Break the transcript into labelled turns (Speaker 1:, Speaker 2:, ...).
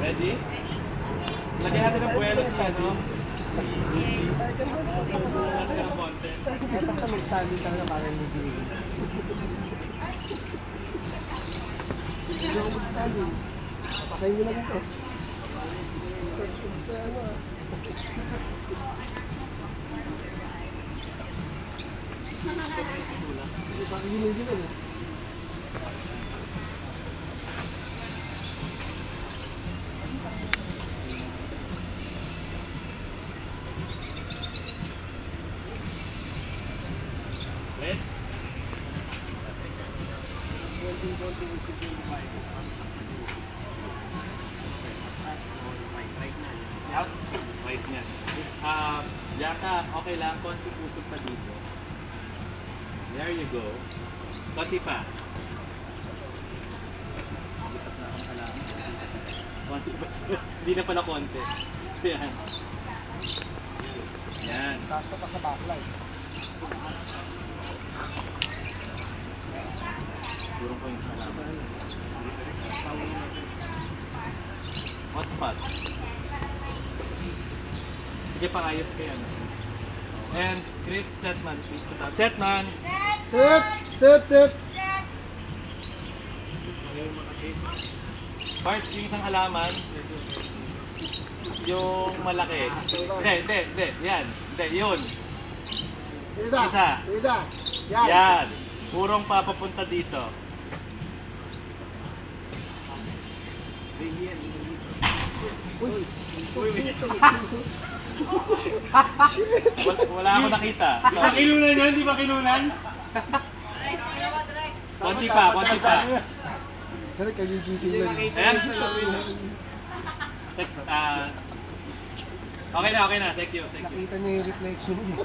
Speaker 1: Ready? Lagyan natin ng buwelo sa ano?
Speaker 2: Basta may standing talaga para hindi ginigil. Hindi ako mag-standing. Pasayin nyo na dito. Basta ano ah. Hindi pa ginigil eh.
Speaker 1: Yes? Yup. Right na. Yaka, okay lang. Konti pusog pa dito. There you go. Konti pa. Lipat na akong kalaman. Konti pa. Hindi na pala konti. Yan. Yan.
Speaker 2: Sakto pa sa backlight.
Speaker 1: Turong ko yung kalaman. What spot? Sige, pangayos kayo. And Chris Setman, please put out. Setman!
Speaker 2: Sit! Sit! Sit!
Speaker 1: Parts, yung isang halaman. Yung malaki. Hindi. Yan. Hindi, yun.
Speaker 2: Isa!
Speaker 1: Isa.
Speaker 2: Isa! Yan!
Speaker 1: Yan. Purong papapunta dito.
Speaker 2: Uy!
Speaker 1: Wala ako nakita.
Speaker 3: Di ba kinunan yun? Di ba kinunan?
Speaker 1: Konti pa.
Speaker 2: Pero kagigising lang.
Speaker 1: Ayan. Okay na. Thank you.
Speaker 2: Nakita niya yung reflection niya.